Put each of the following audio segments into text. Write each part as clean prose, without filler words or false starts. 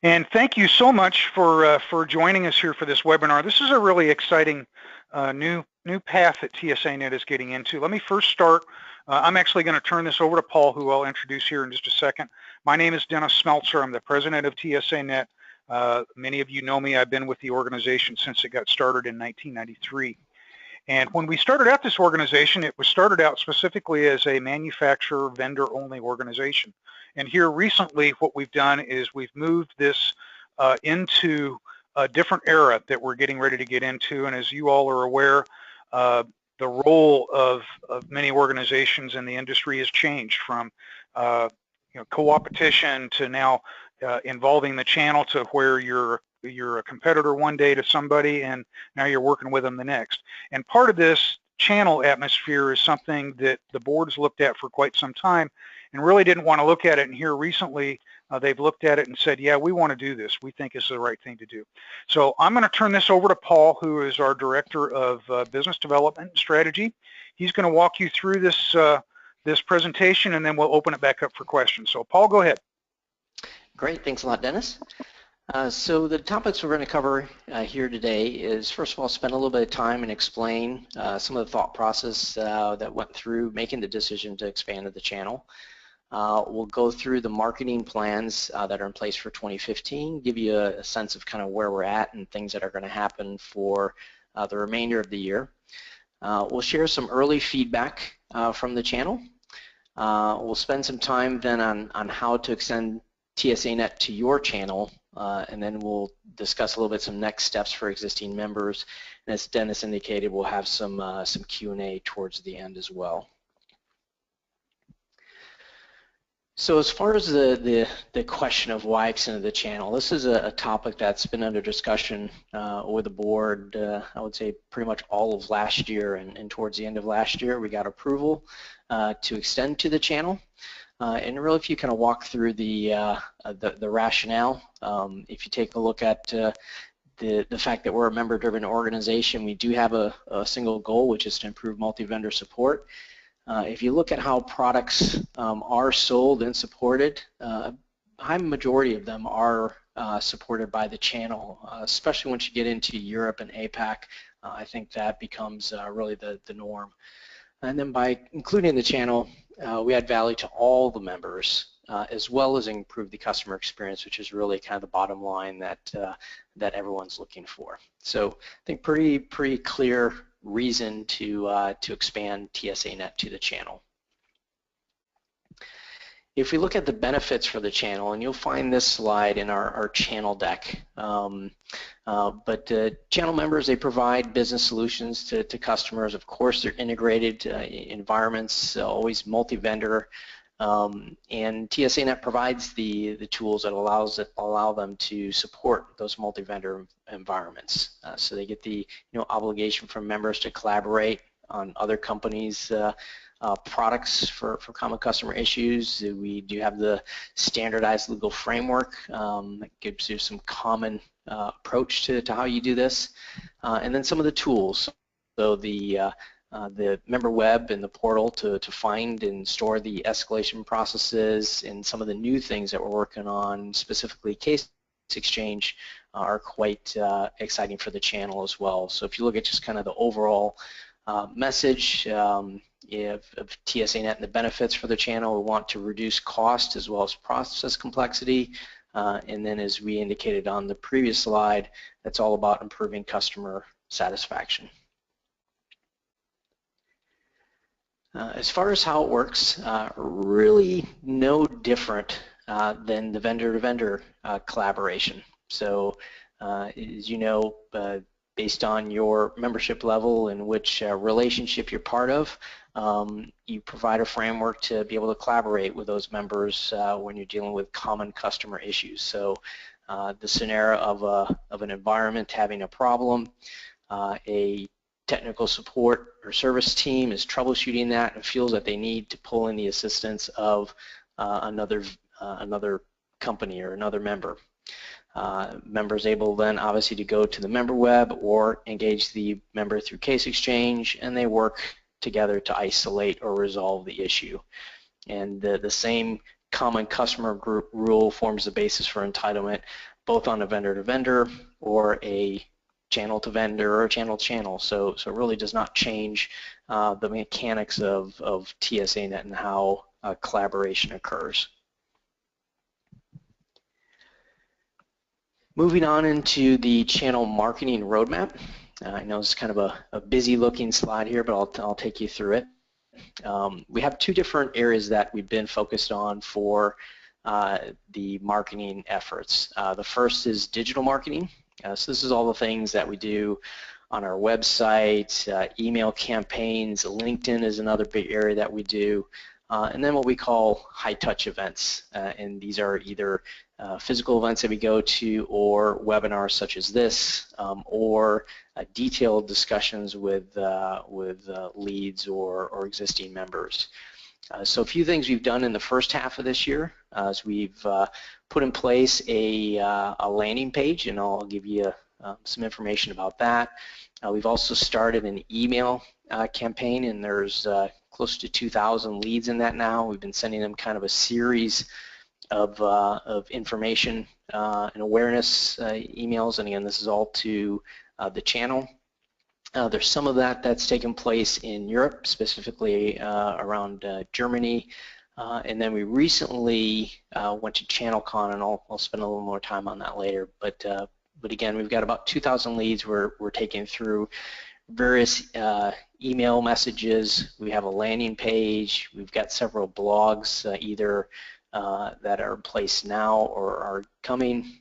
And thank you so much for joining us here for this webinar. This is a really exciting new path that TSANet is getting into. Let me first start. I'm actually going to turn this over to Paul, who I'll introduce here in just a second. My name is Dennis Smeltzer. I'm the president of TSANet. Many of you know me. I've been with the organization since it got started in 1993. And when we started out this organization, it was started out specifically as a manufacturer vendor-only organization. And here recently, what we've done is we've moved this into a different era that we're getting ready to get into. And as you all are aware, the role of many organizations in the industry has changed from co-opetition to now involving the channel to where you're a competitor one day to somebody and now you're working with them the next. And part of this channel atmosphere is something that the board's looked at for quite some time and really didn't want to look at it. And here recently, they've looked at it and said, yeah, we want to do this. We think it's the right thing to do. So I'm going to turn this over to Paul, who is our Director of Business Development and Strategy. He's going to walk you through this, this presentation, and then we'll open it back up for questions. So Paul, go ahead. Great, thanks a lot, Dennis. So the topics we're going to cover here today is, first of all, spend a little bit of time and explain some of the thought process that went through making the decision to expand to the channel. We'll go through the marketing plans that are in place for 2015, give you a sense of kind of where we're at and things that are going to happen for the remainder of the year. We'll share some early feedback from the channel. We'll spend some time then on how to extend TSANet to your channel, and then we'll discuss a little bit some next steps for existing members. And as Dennis indicated, we'll have some Q&A towards the end as well. So as far as the question of why extend the channel, this is a topic that's been under discussion with the board, I would say pretty much all of last year, and towards the end of last year we got approval to extend to the channel. And really, if you kind of walk through the rationale, if you take a look at the fact that we're a member-driven organization, we do have a single goal, which is to improve multi-vendor support. If you look at how products are sold and supported, a high majority of them are supported by the channel, especially once you get into Europe and APAC. I think that becomes really the norm. And then by including the channel, we add value to all the members, as well as improve the customer experience, which is really kind of the bottom line that everyone's looking for. So I think pretty clear reason to expand TSANet to the channel. If we look at the benefits for the channel, and you'll find this slide in our channel deck, but channel members, they provide business solutions to customers. Of course, they're integrated environments, always multi-vendor, and TSANet provides the tools that allow them to support those multi-vendor environments. So they get the obligation from members to collaborate on other companies' products for common customer issues. We do have the standardized legal framework that gives you some common approach to how you do this, and then some of the tools. So the member web and the portal to find and store the escalation processes, and some of the new things that we're working on, specifically case exchange, are quite exciting for the channel as well. So if you look at just kind of the overall message of TSANet and the benefits for the channel, we want to reduce cost as well as process complexity, and then as we indicated on the previous slide, that's all about improving customer satisfaction. As far as how it works, really no different than the vendor-to-vendor collaboration. So as you know, based on your membership level and which relationship you're part of, you provide a framework to be able to collaborate with those members when you're dealing with common customer issues. So the scenario of an environment having a problem, a technical support or service team is troubleshooting that and feels that they need to pull in the assistance of another company or another member. Members able then obviously to go to the member web or engage the member through case exchange, and they work together to isolate or resolve the issue. And the same common customer group rule forms the basis for entitlement, both on a vendor-to-vendor or a channel-to-vendor or channel-to-channel. So it really does not change the mechanics of TSANet and how collaboration occurs. Moving on into the channel marketing roadmap. I know it's kind of a busy looking slide here, but I'll take you through it. We have two different areas that we've been focused on for the marketing efforts. The first is digital marketing. So this is all the things that we do on our website, email campaigns, LinkedIn is another big area that we do, and then what we call high-touch events. And these are either physical events that we go to or webinars such as this, or detailed discussions with leads or existing members. So a few things we've done in the first half of this year is we've put in place a landing page, and I'll give you some information about that. We've also started an email campaign, and there's close to 2,000 leads in that now. We've been sending them kind of a series of information and awareness emails, and again, this is all to the channel. There's some of that's taken place in Europe, specifically around Germany, and then we recently went to ChannelCon, and I'll spend a little more time on that later. But again, we've got about 2,000 leads we're taking through various email messages. We have a landing page. We've got several blogs, either that are in place now or are coming,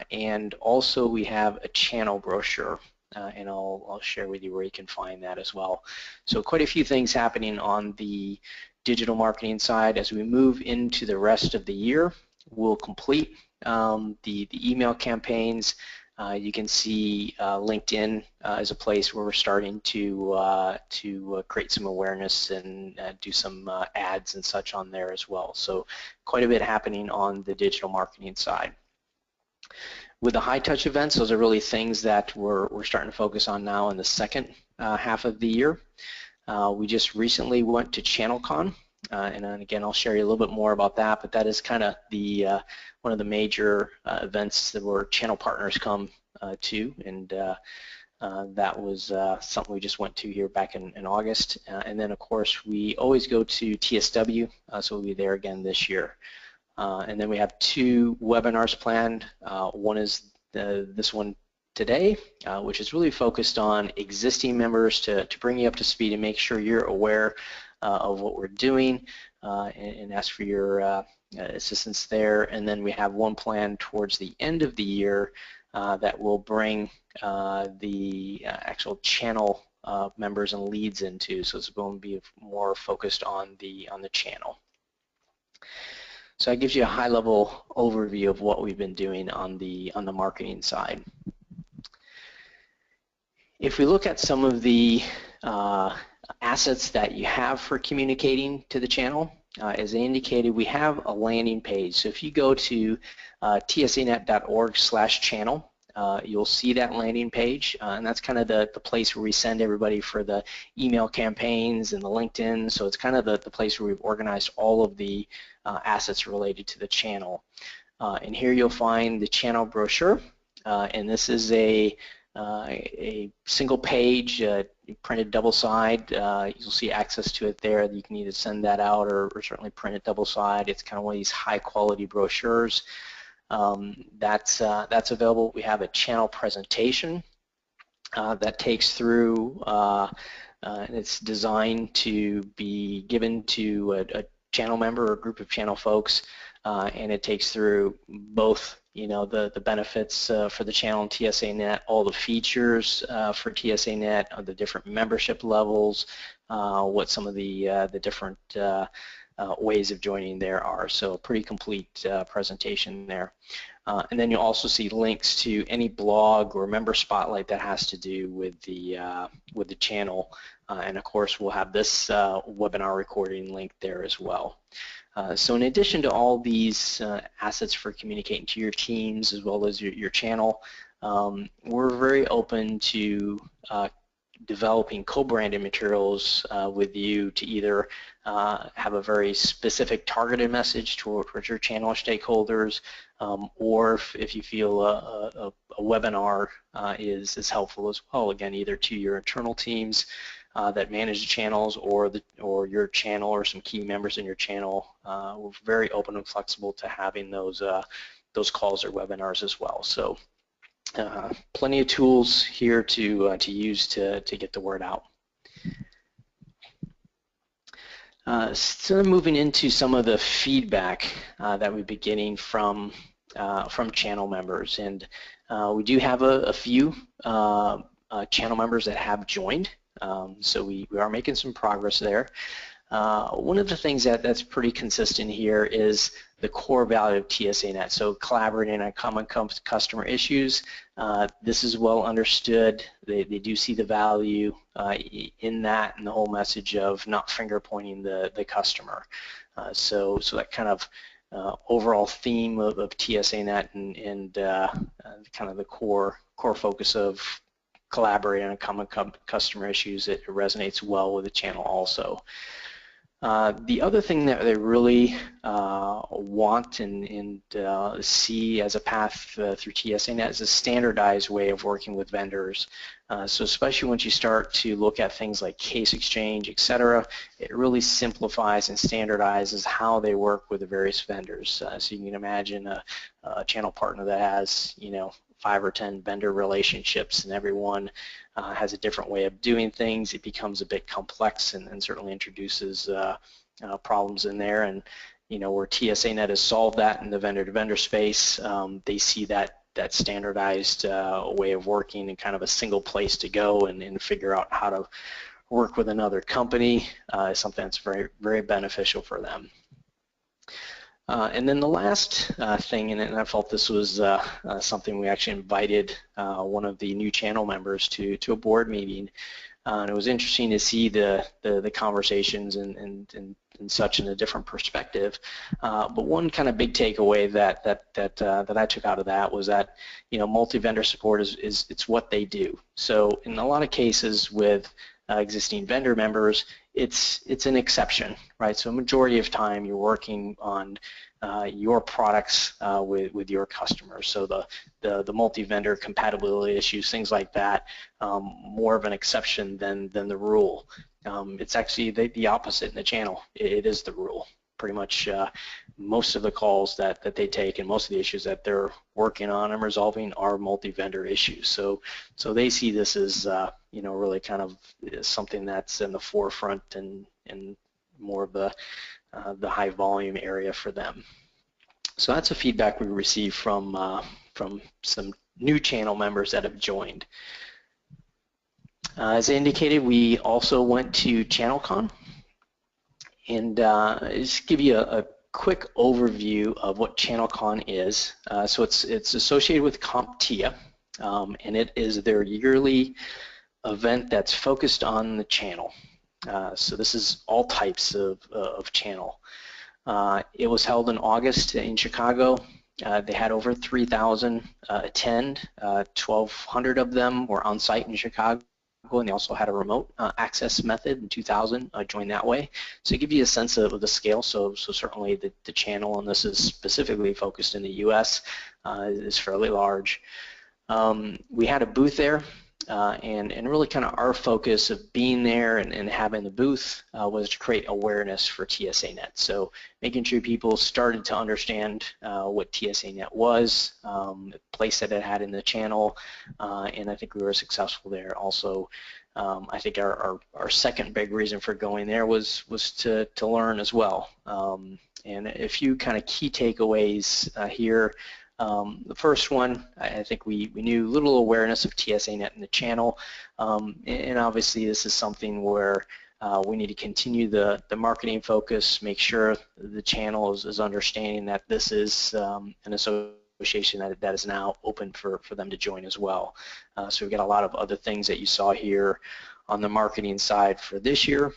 and also we have a channel brochure. And I'll share with you where you can find that as well. So quite a few things happening on the digital marketing side. As we move into the rest of the year, we'll complete the email campaigns. You can see LinkedIn as a place where we're starting to create some awareness and do some ads and such on there as well. So quite a bit happening on the digital marketing side. With the high-touch events, those are really things that we're starting to focus on now in the second half of the year. We just recently went to ChannelCon, and then again, I'll share you a little bit more about that, but that is kind of the one of the major events that where channel partners come to, and that was something we just went to here back in August. And then, of course, we always go to TSW, so we'll be there again this year. And then we have two webinars planned. One is this one today, which is really focused on existing members to bring you up to speed and make sure you're aware of what we're doing and ask for your assistance there. And then we have one planned towards the end of the year that will bring the actual channel members and leads into. So it's going to be more focused on the channel. So that gives you a high-level overview of what we've been doing on the marketing side. If we look at some of the assets that you have for communicating to the channel, as I indicated, we have a landing page. So if you go to tsanet.org/channel, you'll see that landing page, and that's kind of the place where we send everybody for the email campaigns and the LinkedIn. So it's kind of the place where we've organized all of the assets related to the channel. And here you'll find the channel brochure, and this is a single page, printed double side. You'll see access to it there. You can either send that out or certainly print it double side. It's kind of one of these high quality brochures. That's available. We have a channel presentation that takes through, and it's designed to be given to a channel member or a group of channel folks, and it takes through both, the benefits for the channel and TSANet, all the features for TSANet, the different membership levels, what some of the different ways of joining there are. So a pretty complete presentation there. And then you'll also see links to any blog or member spotlight that has to do with the channel. And of course, we'll have this webinar recording link there as well. So in addition to all these assets for communicating to your teams as well as your channel, we're very open to developing co-branded materials with you to either have a very specific targeted message towards your channel stakeholders, or if you feel a webinar is helpful as well, again, either to your internal teams that manage the channels, or your channel or some key members in your channel. We're very open and flexible to having those calls or webinars as well. So plenty of tools here to use to get the word out. So moving into some of the feedback that we've been getting from channel members, and we do have a few channel members that have joined, so we are making some progress there. One of the things that's pretty consistent here is the core value of TSANet, so collaborating on common customer issues. This is well understood. They do see the value in that, and the whole message of not finger pointing the customer. So that kind of overall theme of TSANet and kind of the core focus of collaborating on common customer issues, it resonates well with the channel also. The other thing that they really want and see as a path through TSANet is a standardized way of working with vendors. So especially once you start to look at things like case exchange, etc., it really simplifies and standardizes how they work with the various vendors. So you can imagine a channel partner that has, 5 or 10 vendor relationships, and everyone has a different way of doing things. It becomes a bit complex and certainly introduces problems in there. And where TSANet has solved that in the vendor-to-vendor space, they see that standardized way of working and kind of a single place to go and figure out how to work with another company is something that's very, very beneficial for them. And then the last thing, and I felt this was something we actually invited one of the new channel members to a board meeting, and it was interesting to see the conversations and such in a different perspective. But one kind of big takeaway that I took out of that was that multi-vendor support is it's what they do. So in a lot of cases with existing vendor members, it's an exception, right? So majority of time you're working on your products with your customers. So the multi-vendor compatibility issues, things like that, more of an exception than the rule. It's actually the opposite in the channel. It is the rule. Pretty much most of the calls that they take and most of the issues that they're working on and resolving are multi-vendor issues. So they see this as really kind of something that's in the forefront and more of the high volume area for them. So that's the feedback we received from some new channel members that have joined. As I indicated, we also went to ChannelCon, and just give you a quick overview of what ChannelCon is. So it's associated with CompTIA, and it is their yearly event that's focused on the channel. So this is all types of channel. It was held in August in Chicago. They had over 3,000 attend. 1,200 of them were on site in Chicago, and they also had a remote access method, and 2,000 joined that way. So to give you a sense of the scale, so certainly the channel, and this is specifically focused in the U.S., is fairly large. We had a booth there. And really kind of our focus of being there and having the booth was to create awareness for TSANet. So making sure people started to understand what TSANet was, the place that it had in the channel, and I think we were successful there. Also, I think our second big reason for going there was to learn as well. And a few kind of key takeaways here. The first one, I think we knew little awareness of TSANet in the channel, and obviously this is something where we need to continue the marketing focus, make sure the channel is understanding that this is an association that is now open for them to join as well. So we've got a lot of other things that you saw here on the marketing side for this year.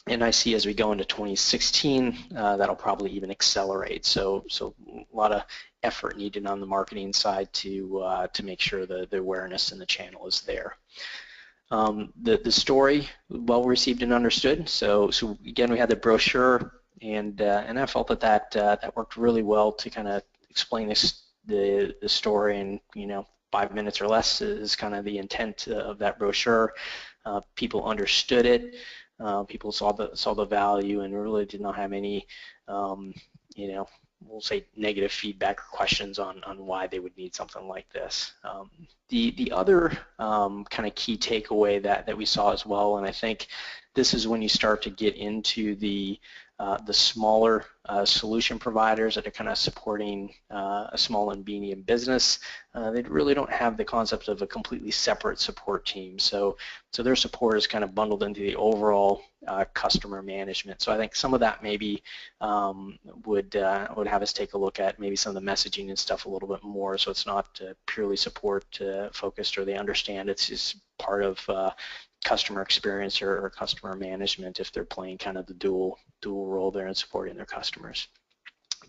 And I see as we go into 2016, that'll probably even accelerate. So a lot of effort needed on the marketing side to make sure the awareness in the channel is there. The story, well received and understood. So again, we had the brochure, and I felt that worked really well to kind of explain the story in 5 minutes or less is kind of the intent of that brochure. People understood it. People saw the value and really did not have any we'll say negative feedback or questions on why they would need something like this. The other kind of key takeaway that we saw as well, and I think this is when you start to get into the smaller solution providers that are kind of supporting a small and medium business. They really don't have the concept of a completely separate support team. So their support is kind of bundled into the overall customer management. So I think some of that maybe would have us take a look at maybe some of the messaging and stuff a little bit more, so it's not purely support focused, or they understand it's just part of customer experience or customer management if they're playing kind of the dual role there in supporting their customers.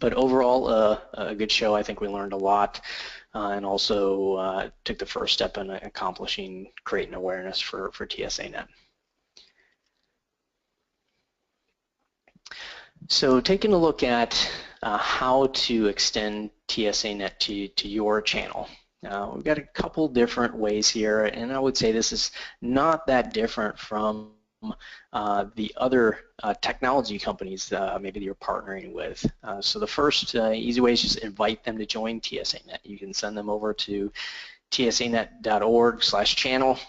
But overall, a good show. I think we learned a lot, and also took the first step in accomplishing creating awareness for TSANet. So taking a look at how to extend TSANet to your channel. We've got a couple different ways here, and I would say this is not that different from the other technology companies maybe that you're partnering with. So the first easy way is just invite them to join TSANet. You can send them over to TSANet.org/channel.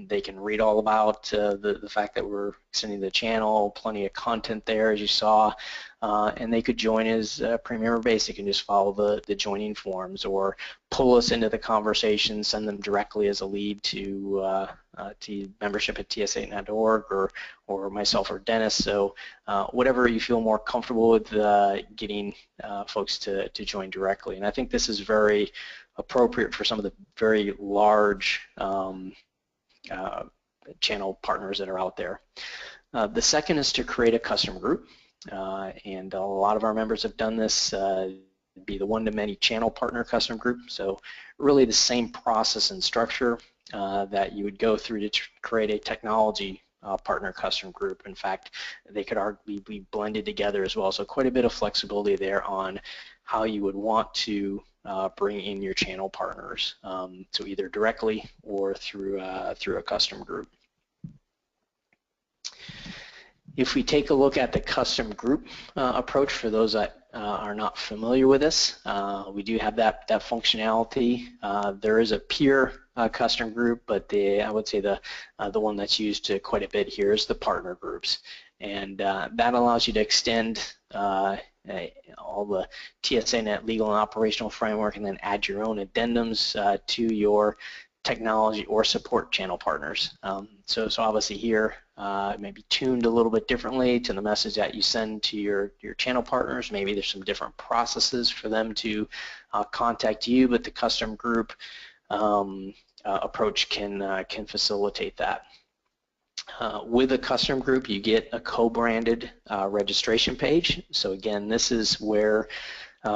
They can read all about the fact that we're extending the channel, plenty of content there as you saw, and they could join as a Premier or Basic and just follow the joining forms, or pull us into the conversation, send them directly as a lead to membership at TSANet.org, or myself or Dennis. So whatever you feel more comfortable with, getting folks to join directly. And I think this is very appropriate for some of the very large channel partners that are out there. The second is to create a custom group, and a lot of our members have done this. Be the one-to-many channel partner custom group. So really the same process and structure that you would go through to create a technology partner custom group. In fact, they could arguably be blended together as well. So quite a bit of flexibility there on how you would want to bring in your channel partners, so either directly or through a custom group. If we take a look at the custom group approach, for those that are not familiar with this, we do have that functionality. There is a peer custom group, but I would say the one that's used quite a bit here is the partner groups, and that allows you to extend all the TSANet legal and operational framework, and then add your own addendums to your technology or support channel partners. So obviously here it may be tuned a little bit differently to the message that you send to your channel partners. Maybe there's some different processes for them to contact you, but the custom group approach can facilitate that. With a custom group, you get a co-branded registration page. So again, this is where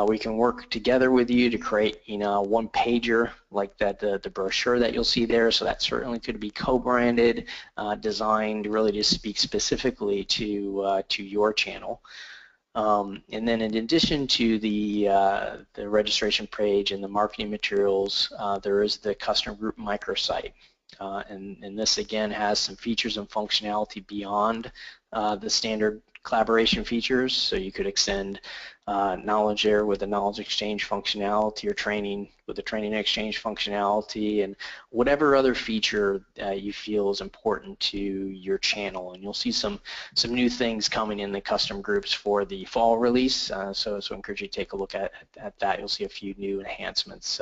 we can work together with you to create, one pager like that, the brochure that you'll see there. So that certainly could be co-branded, designed really to speak specifically to your channel. And then in addition to the registration page and the marketing materials, there is the custom group microsite. And this again has some features and functionality beyond the standard collaboration features. So you could extend knowledge there with the knowledge exchange functionality, or training with the training exchange functionality, and whatever other feature you feel is important to your channel. And you'll see some new things coming in the custom groups for the fall release. So I encourage you to take a look at that. You'll see a few new enhancements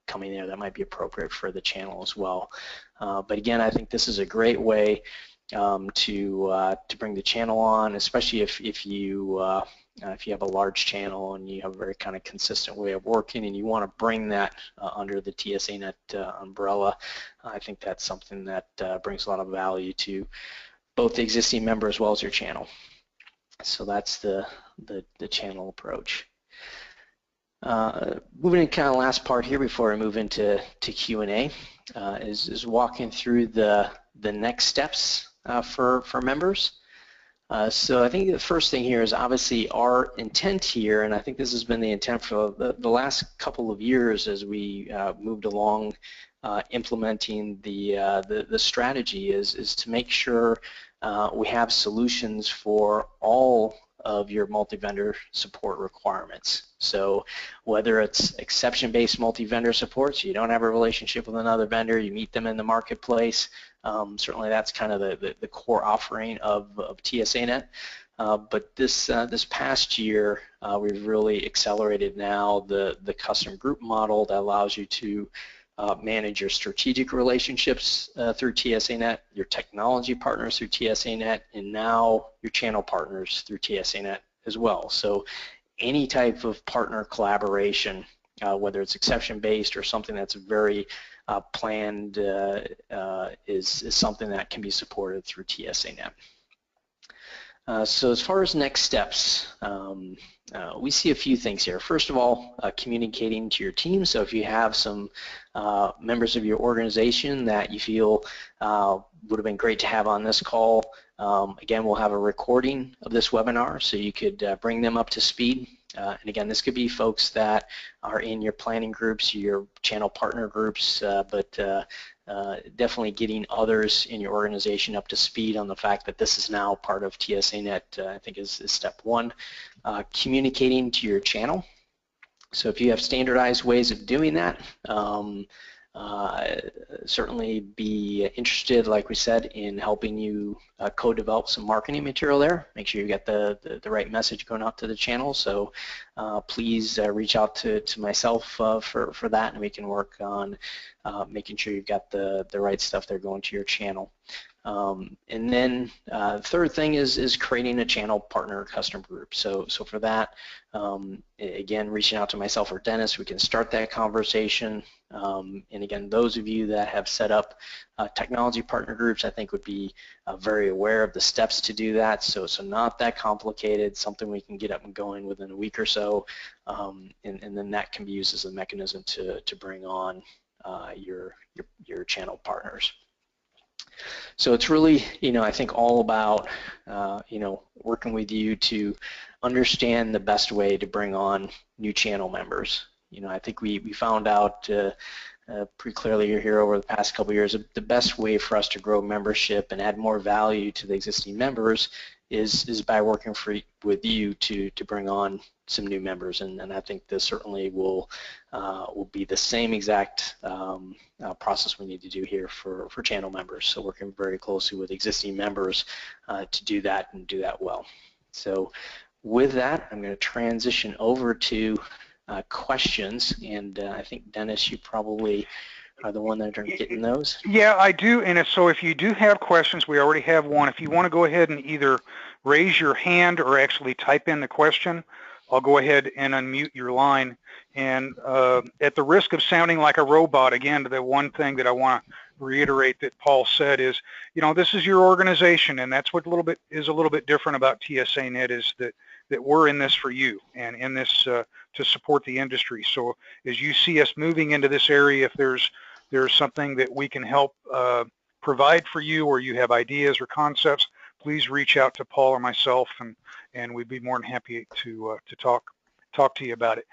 coming there that might be appropriate for the channel as well. But again, I think this is a great way to bring the channel on, especially if you have a large channel and you have a very kind of consistent way of working, and you want to bring that under the TSANet umbrella. I think that's something that brings a lot of value to both the existing member as well as your channel. So that's the channel approach. Moving to kind of last part here before I move into Q&A is walking through the next steps for members. So I think the first thing here is obviously our intent here, and I think this has been the intent for the last couple of years as we moved along implementing the strategy is to make sure we have solutions for all of your multi-vendor support requirements. So whether it's exception-based multi-vendor support, so you don't have a relationship with another vendor, you meet them in the marketplace, certainly that's kind of the core offering of TSANet. But this past year, we've really accelerated now the custom group model that allows you to manage your strategic relationships through TSANet, your technology partners through TSANet, and now your channel partners through TSANet as well. So any type of partner collaboration, whether it's exception-based or something that's very planned, is something that can be supported through TSANet. So as far as next steps, we see a few things here. First of all, communicating to your team. So if you have some members of your organization that you feel would have been great to have on this call, again, we'll have a recording of this webinar so you could bring them up to speed. And again, this could be folks that are in your planning groups, your channel partner groups, but definitely getting others in your organization up to speed on the fact that this is now part of TSANet, I think is step one. Communicating to your channel. So if you have standardized ways of doing that, certainly be interested, like we said, in helping you co-develop some marketing material there. Make sure you get the right message going out to the channel. So please reach out to myself for that, and we can work on making sure you've got the right stuff there going to your channel. And then third thing is creating a channel partner custom group. So for that, again, reaching out to myself or Dennis, we can start that conversation. And again, those of you that have set up technology partner groups, I think would be very aware of the steps to do that. So not that complicated, something we can get up and going within a week or so, and then that can be used as a mechanism to bring on your channel partners. So it's really, I think all about, working with you to understand the best way to bring on new channel members. I think we found out pretty clearly here over the past couple of years, the best way for us to grow membership and add more value to the existing members is by working with you to bring on some new members, and I think this certainly will be the same exact process we need to do here for channel members. So working very closely with existing members to do that and do that well. So with that, I'm going to transition over to questions, and I think Dennis, you probably are the one that are getting those. Yeah, I do. And so if you do have questions, we already have one. If you want to go ahead and either raise your hand or actually type in the question, I'll go ahead and unmute your line. And at the risk of sounding like a robot, again, the one thing that I want to reiterate that Paul said is, this is your organization, and that's what is a little bit different about TSANet is that we're in this for you and in this to support the industry. So as you see us moving into this area, if there's something that we can help provide for you, or you have ideas or concepts, please reach out to Paul or myself, and we'd be more than happy to talk to you about it.